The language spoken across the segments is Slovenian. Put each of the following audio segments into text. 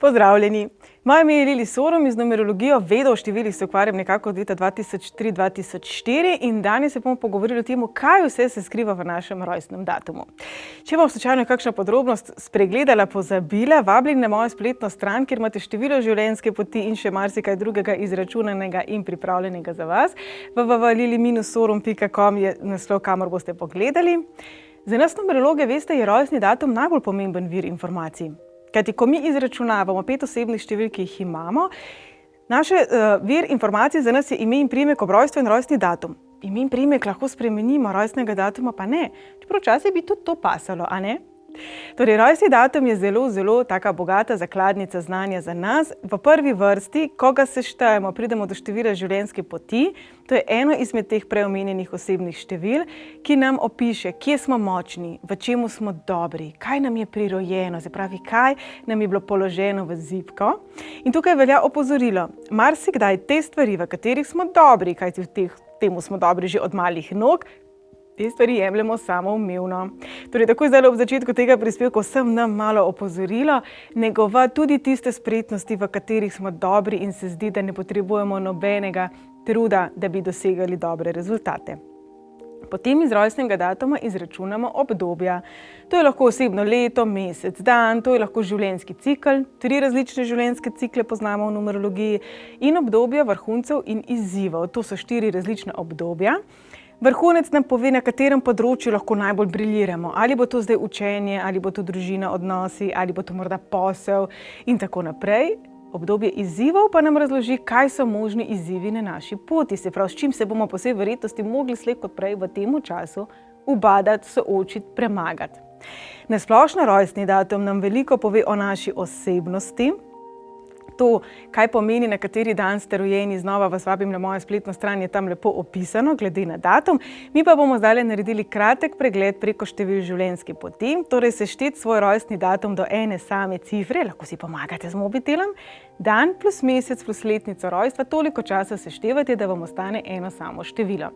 Pozdravljeni! Moje ime je Lili Sorom, z numerologijo vedo o številih se ukvarjam nekako od leta 2003-2004 in danes se bomo pogovorili o tem, kaj vse se skriva v našem rojstnem datumu. Če bom slučajno kakšna podrobnost spregledala, pozabila, vabim na mojo spletno stran, kjer imate število življenjske poti in še marsikaj drugega izračunanega in pripravljenega za vas. www.lili-sorom.com je naslov, kamor boste pogledali. Za nas numerologe, veste, je rojstni datum najbolj pomemben vir informacij. Kajti, ko mi izračunavamo 5 osebnih števil, ki jih imamo, vir informacij za nas je ime in priimek ob rojstvu in rojstni datum. Ime in priimek lahko spremenimo, rojstnega datuma pa ne. Čeprav včasih bi tudi to pasalo, a ne? Torej, rojstni datum je zelo taka bogata zakladnica znanja za nas. V prvi vrsti, ko ga seštejemo, pridemo do števila življenjske poti. To je eno izmed teh preomenjenih osebnih števil, ki nam opiše, kje smo močni, v čemu smo dobri, kaj nam je prirojeno, se pravi, kaj nam je bilo položeno v zibko. In tukaj velja opozorilo. Marsikdaj te stvari, v katerih smo dobri, kajti temu smo dobri že od malih nog, te stvari jemljemo samoumevno. Torej, takoj zdaj ob začetku tega prispevka vsem nam malo opozorilo, negovati tudi tiste spretnosti, v katerih smo dobri in se zdi, da ne potrebujemo nobenega truda, da bi dosegali dobre rezultate. Potem iz rojstnega datuma izračunamo obdobja. To je lahko osebno leto, mesec, dan, to je lahko življenjski cikel, 3 različne življenjske cikle poznamo v numerologiji in obdobja vrhuncev in izzivov. To so 4 različna obdobja. Vrhunec nam pove, na katerem področju lahko najbolj briljiramo. Ali bo to zdaj učenje, ali bo to družina, odnosi, ali bo to morda posel in tako naprej. Obdobje izzivov pa nam razloži, kaj so možni izzivi na naši poti. Se pravi, s čim se bomo po vsej verjetnosti mogli slej kot prej v tem času ubadati, soočiti, premagati. Na splošno rojstni datum nam veliko pove o naši osebnosti. To, kaj pomeni, na kateri dan ste rojeni, znova vas vabim na mojo spletno stran, je tam lepo opisano, glede na datum. Mi pa bomo zdaj naredili kratek pregled preko števil življenjske poti, torej sešteti svoj rojstni datum do ene same cifre, lahko si pomagate z mobitelom, dan plus mesec plus letnico rojstva, toliko časa seštevate, da vam ostane eno samo število.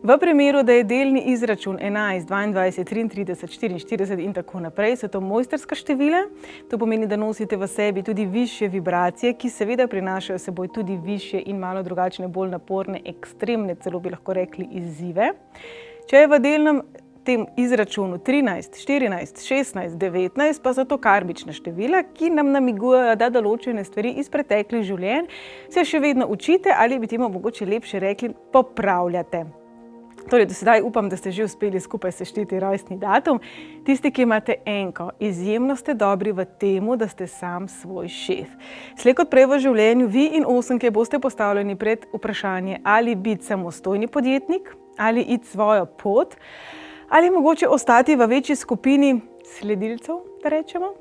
V primeru, da je delni izračun 11, 22, 33, 44 in tako naprej, so to mojstrska števila. To pomeni, da nosite v sebi tudi višje vibracije, ki seveda prinašajo seboj tudi višje in malo drugačne, bolj naporne, ekstremne, celo bi lahko rekli, izzive. Če je v delnem tem izračunu 13, 14, 16, 19, pa so to karmična števila, ki nam namigujejo, da določene stvari iz preteklih življenj se še vedno učite ali bi temu mogoče lepše rekli popravljate. Torej, do sedaj upam, da ste že uspeli skupaj sešteti rojstni datum. Tisti, ki imate enko, izjemno ste dobri v temu, da ste sam svoj šef. Slej kot prej v življenju, vi in osemke boste postavljeni pred vprašanje, ali biti samostojni podjetnik, ali iti svojo pot, ali mogoče ostati v večji skupini sledilcev, da rečemo.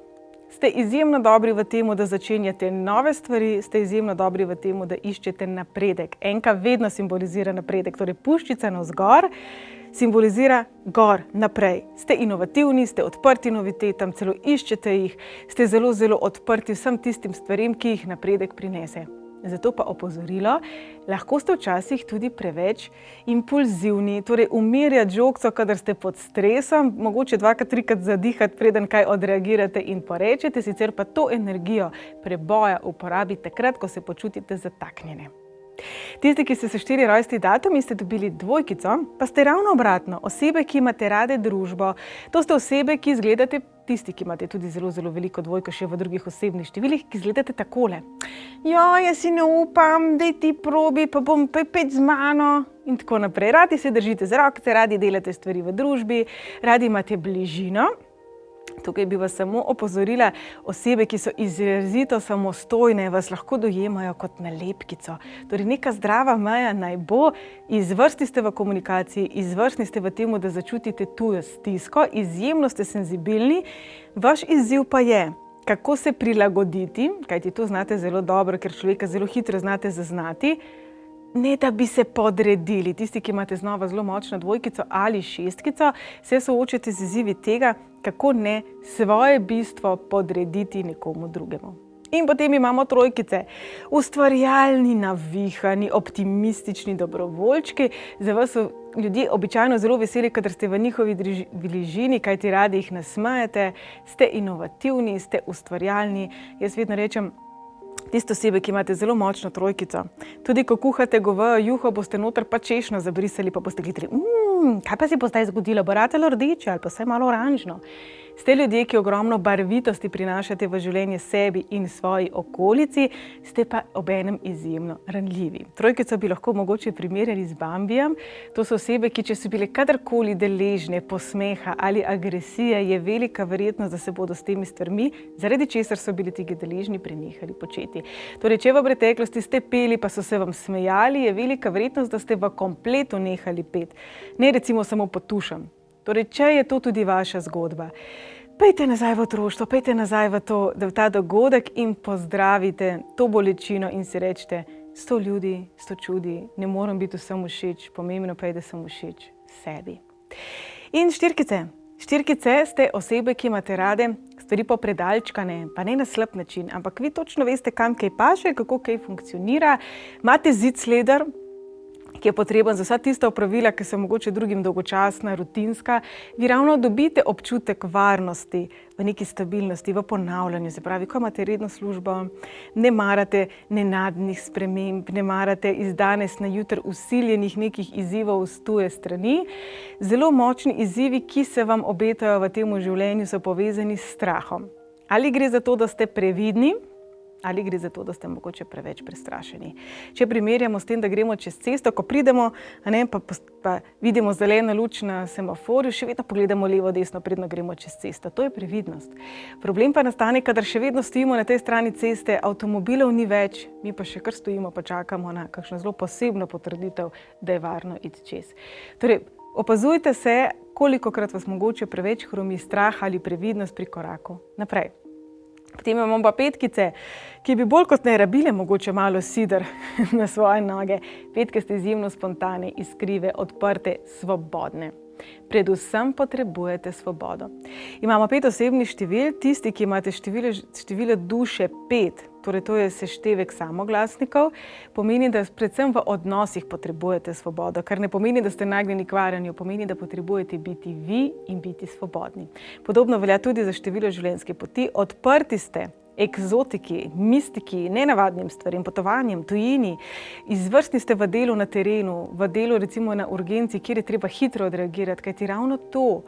Ste izjemno dobri v temu, da začenjate nove stvari, ste izjemno dobri v temu, da iščete napredek. Enka vedno simbolizira napredek, torej puščica navzgor simbolizira gor, naprej. Ste inovativni, ste odprti novitetam, celo iščete jih, ste zelo odprti vsem tistim stvarem, ki jih napredek prinese. Zato pa opozorilo, lahko ste včasih tudi preveč impulzivni, torej umirjati žogco, kadar ste pod stresom, mogoče 2-3 zadihati, preden kaj odreagirate in porečete, sicer pa to energijo preboja uporabite takrat, ko se počutite zataknjene. Tisti, ki ste sešteli rojstni datum in ste dobili dvojkico, pa ste ravno obratno, osebe, ki imate rade družbo. To ste osebe, ki izgledate, tisti, ki imate tudi zelo veliko dvojko še v drugih osebnih številih, ki izgledate takole. Jaz si ne upam, daj ti probi, pa bom pet z mano in tako naprej. Radi se držite za rokice, radi delate stvari v družbi, radi imate bližino. Tukaj bi vas samo opozorila, osebe, ki so izrazito samostojne, vas lahko dojemajo kot nalepkico. Torej, neka zdrava meja naj bo, izvrstni ste v komunikaciji, izvrstni ste v temu, da začutite tujo stisko, izjemno ste senzibilni. Vaš izziv pa je, kako se prilagoditi, kajti to znate zelo dobro, ker človeka zelo hitro znate zaznati, ne da bi se podredili. Tisti, ki imate znova zelo močno dvojkico ali šestkico, se soočate z izzivi tega, kako ne svoje bistvo podrediti nekomu drugemu. In potem imamo trojkice. Ustvarjalni, navihani, optimistični dobrovoljčki. Za vas so ljudje običajno zelo veseli, kadar ste v njihovi bližini, kajti radi jih nasmejete, ste inovativni, ste ustvarjalni. Jaz vedno rečem, tiste osebe, ki imate zelo močno trojkico, tudi ko kuhate govejo juho, boste noter pa češnjo zabrisali, pa boste gledali, kaj pa si bo zdaj zgodilo, bo ratalo rdeče ali pa vsaj malo oranžno. Ste ljudje, ki ogromno barvitosti prinašate v življenje sebi in svoji okolici, ste pa obenem izjemno ranljivi. Trojkico bi lahko mogoče primerjali z Bambijem. To so osebe, ki če so bile kadarkoli deležne posmeha ali agresije, je velika verjetnost, da se bodo s temi stvarmi, zaradi česar so bili tega deležni, prenehali početi. Torej, če v preteklosti ste peli, pa so se vam smejali, je velika verjetnost, da ste v kompletu nehali peti. Ne recimo samo po tušem. Torej, če je to tudi vaša zgodba, pejte nazaj v otroštvo, pejte nazaj v ta dogodek in pozdravite to bolečino in si rečete, 100 ljudi, 100 čudi, ne morem biti vsem všeč, pomembno pa je, da sem všeč sebi. In štirkice. Štirkice ste osebe, ki imate rade stvari popredalčkane, pa ne na slab način, ampak vi točno veste, kam kaj paše, kako kaj funkcionira, imate zicleder, ki je potreben za vsa tista opravila, ki so mogoče drugim dolgočasna, rutinska, vi ravno dobite občutek varnosti, v neki stabilnosti, v ponavljanju. Se pravi, ko imate redno službo, ne marate nenadnih sprememb, ne marate iz danes na jutri vsiljenih nekih izzivov z tuje strani. Zelo močni izzivi, ki se vam obetajo v tem življenju, so povezani s strahom. Ali gre za to, da ste previdni, ali gre za to, da ste mogoče preveč prestrašeni. Če primerjamo s tem, da gremo čez cesto, ko pridemo, pa vidimo zeleno luč na semaforju, še vedno pogledamo levo, desno, predno gremo čez cesto. To je previdnost. Problem pa nastane, kadar še vedno stojimo na tej strani ceste, avtomobilov ni več, mi pa še kar stojimo, pa čakamo na kakšno zelo posebno potrditev, da je varno iti čez. Torej, opazujte se, kolikokrat vas mogoče preveč hromi strah ali previdnost pri koraku naprej. Potem imamo pa petkice, ki bi bolj kot ne rabile mogoče malo sider na svoje noge. Petke ste izjemno spontane, iskrive, odprte, svobodne. Predvsem potrebujete svobodo. Imamo 5 osebnih števil, tisti, ki imate število duše 5, torej to je seštevek samoglasnikov, pomeni, da predvsem v odnosih potrebujete svobodo, kar ne pomeni, da ste nagnjeni k varjenju, pomeni, da potrebujete biti vi in biti svobodni. Podobno velja tudi za število življenjske poti. Odprti ste eksotiki, mistiki, nenavadnim stvarem, potovanjem, tujini. Izvrstni ste v delu na terenu, v delu recimo na urgenci, kjer je treba hitro odreagirati, kajti ravno to,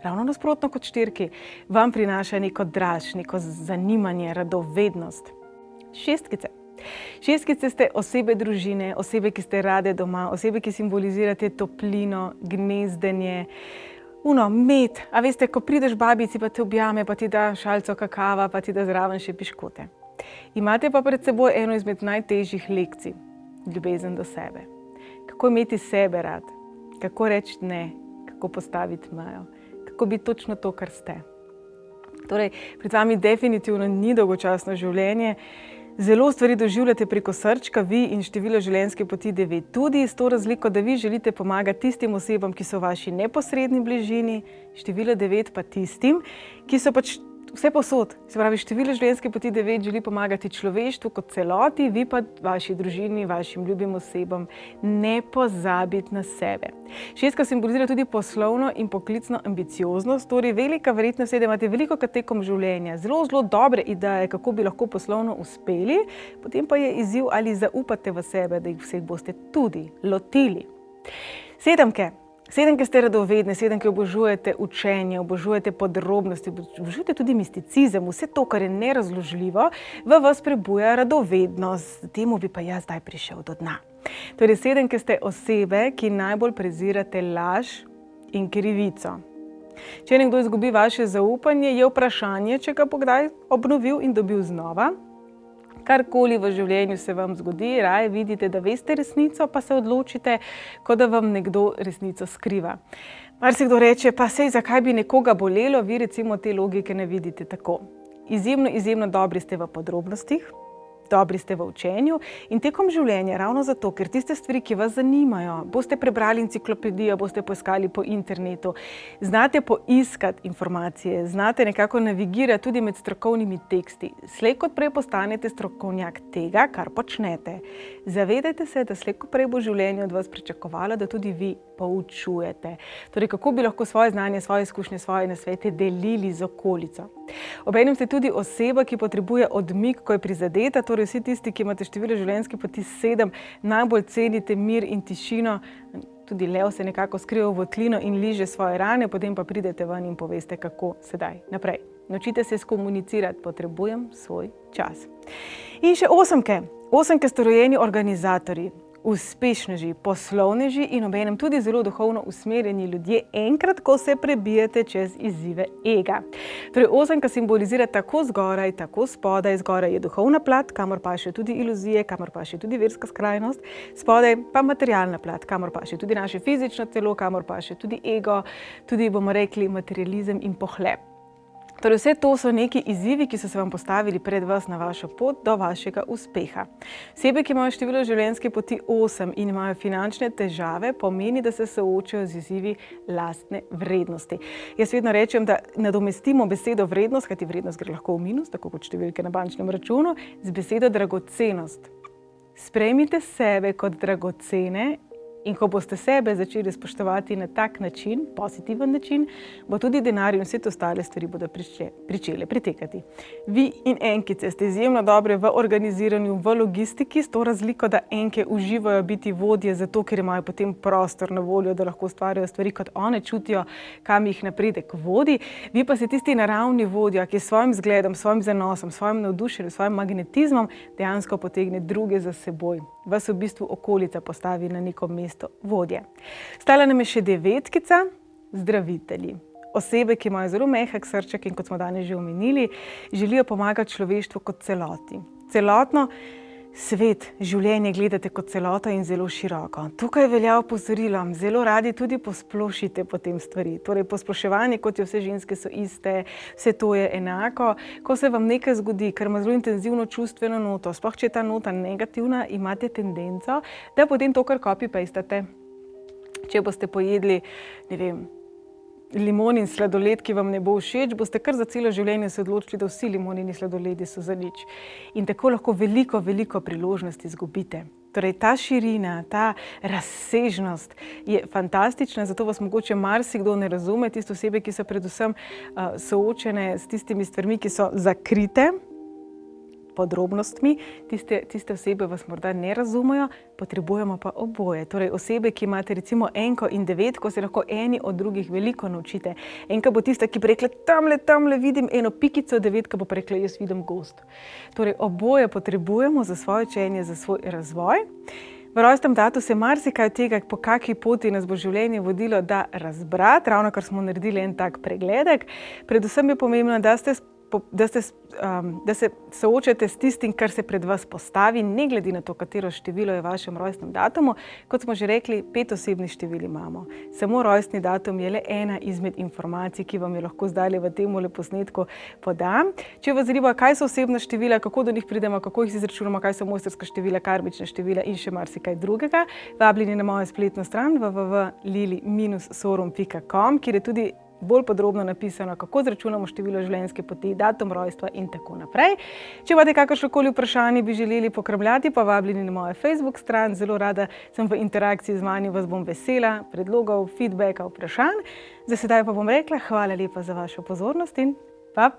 ravno nasprotno kot štirki, vam prinaša neko draž, neko zanimanje, radovednost. Šestkice. Šestkice ste osebe družine, osebe, ki ste rade doma, osebe, ki simbolizirate toplino, gnezdenje, med. A veste, ko prideš babici, pa te objame, pa ti da šalco kakava, pa ti da zraven še piškote. Imate pa pred seboj eno izmed najtežjih lekcij, ljubezen do sebe. Kako imeti sebe rad, kako reči ne, kako postaviti mejo, kako biti točno to, kar ste. Torej, pred vami definitivno ni dolgočasno življenje. Zelo stvari doživljate preko srčka, vi in število življenjske poti 9 tudi, s to razliko, da vi želite pomagati tistim osebam, ki so v vaši neposredni bližini, število 9 pa tistim, ki so pač vse posod. Se pravi, število življenjske poti 9 želi pomagati človeštvu kot celoti, vi pa vaši družini, vašim ljubim osebam ne pozabiti na sebe. Šestka simbolizira tudi poslovno in poklicno ambicioznost, torej velika verjetnost je, da imate veliko tekom življenja, zelo dobre ideje, kako bi lahko poslovno uspeli, potem pa je izziv, ali zaupate v sebe, da jih vseh boste tudi lotili. Sedemke. Sedemke ste radovedne, sedemke obožujete učenje, obožujete podrobnosti, obožujete tudi misticizem, vse to, kar je nerazložljivo, v vas prebuja radovednost. Temu bi pa jaz zdaj prišel do dna. Torej, sedemke ste osebe, ki najbolj prezirate laž in krivico. Če nekdo izgubi vaše zaupanje, je vprašanje, če ga bo kdaj obnovil in dobil znova. Karkoli v življenju se vam zgodi, raje vidite, da veste resnico, pa se odločite, kot da vam nekdo resnico skriva. Marsikdo reče, pa sej, zakaj bi nekoga bolelo, vi recimo te logike ne vidite tako. Izjemno dobri ste v podrobnostih, Dobri ste v učenju in tekom življenja, ravno zato, ker tiste stvari, ki vas zanimajo, boste prebrali enciklopedijo, boste poiskali po internetu, znate poiskati informacije, znate nekako navigirati tudi med strokovnimi teksti. Slej kot prej postanete strokovnjak tega, kar počnete. Zavedajte se, da slej kot prej bo življenje od vas pričakovalo, da tudi vi poučujete. Torej, kako bi lahko svoje znanje, svoje izkušnje, svoje nasvete delili z okolico. Obenem ste tudi oseba, ki potrebuje odmik, ko je prizadeta, torej vsi tisti, ki imate število življenjske poti 7, najbolj cenite mir in tišino. Tudi lev se nekako skriva v votlino in liže svoje rane, potem pa pridete ven in poveste, kako sedaj naprej. Naučite se skomunicirati, potrebujem svoj čas. In še 8. 8 ste rojeni organizatorji, uspešneži, poslovneži in obenem tudi zelo duhovno usmerjeni ljudje, enkrat, ko se prebijete čez izzive ega. Torej, 8 simbolizira tako zgoraj, tako spodaj. Zgoraj je duhovna plat, kamor paše tudi iluzije, kamor paše tudi verska skrajnost, spodaj pa materialna plat, kamor paše tudi naše fizično telo, kamor paše tudi ego, tudi bomo rekli materializem in pohlep. Torej, vse to so neki izzivi, ki so se vam postavili pred vas na vašo pot do vašega uspeha. Osebe, ki imajo število življenjske poti 8 in imajo finančne težave, pomeni, da se soočajo z izzivi lastne vrednosti. Jaz vedno rečem, da nadomestimo besedo vrednost, kajti vrednost gre lahko v minus, tako kot številke na bančnem računu, z besedo dragocenost. Sprejmite sebe kot dragocene. In ko boste sebe začeli spoštovati na tak način, pozitiven način, bo tudi denar in vse ostale stvari bodo pričele pritekati. Vi in enkice ste izjemno dobre v organiziranju, v logistiki, s to razliko, da enke uživajo biti vodje, zato ker imajo potem prostor na voljo, da lahko ustvarjajo stvari, kot one čutijo, kam jih napredek vodi. Vi pa ste tisti naravni vodja, ki s svojim zgledom, svojim zanosom, svojim navdušenjem, svojim magnetizmom dejansko potegne druge za seboj. Vas v bistvu okolica postavi na neko mesto vodje. Stala nam je še 9, zdravitelji. Osebe, ki imajo zelo mehak srček in kot smo danes že omenili, želijo pomagati človeštvu kot celoti. Celotno svet, življenje gledate kot celoto in zelo široko. Tukaj velja opozorilo, zelo radi tudi posplošite potem stvari. Torej, posploševanje, kot je vse ženske so iste, vse to je enako. Ko se vam nekaj zgodi, ker ima zelo intenzivno čustveno noto, sploh če je ta nota negativna, imate tendenco, da potem to kar copy-pastate. Če boste pojedli, ne vem, limonin sladoled, ki vam ne bo všeč, boste kar za celo življenje se odločili, da vsi limonini sladoledi so za nič. In tako lahko veliko priložnosti izgubite. Torej, ta širina, ta razsežnost je fantastična, zato vas mogoče marsikdo ne razume, tiste osebe, ki so predvsem soočene s tistimi stvarmi, ki so zakrite podrobnostmi, tiste osebe vas morda ne razumejo, potrebujemo pa oboje. Torej, osebe, ki imate recimo enko in 9, ko se lahko eni od drugih veliko naučite. Enka bo tista, ki bo rekla, tamle vidim eno pikico, 9 bo rekla, jaz vidim gozd. Torej, oboje potrebujemo za svoje učenje, za svoj razvoj. V rojstnem datu se marsikaj od tega, po kakšni poti nas bo življenje vodilo, da razbrati, ravno kar smo naredili en tak pregledek. Predvsem je pomembno, da se soočate s tistim, kar se pred vas postavi, ne glede na to, katero število je v vašem rojstnem datumu. Kot smo že rekli, 5 osebnih števil imamo. Samo rojstni datum je le ena izmed informacij, ki vam jo lahko zdaj v tem posnetku podam. Če vas zanima, kaj so osebna števila, kako do njih pridemo, kako jih izračunamo, kaj so mojstrska števila, karmična števila in še marsikaj drugega, vabljeni na mojo spletno stran www.lili-sorum.com, kjer je tudi bolj podrobno napisano, kako izračunamo število življenjske poti, datum rojstva in tako naprej. Če imate kakršnokoli vprašanje, bi želeli pokramljati, pa vabljeni na mojo Facebook stran. Zelo rada sem v interakciji z vami, vas bom vesela, predlogov, feedbacka, vprašanj. Za sedaj pa bom rekla, hvala lepa za vašo pozornost in pa!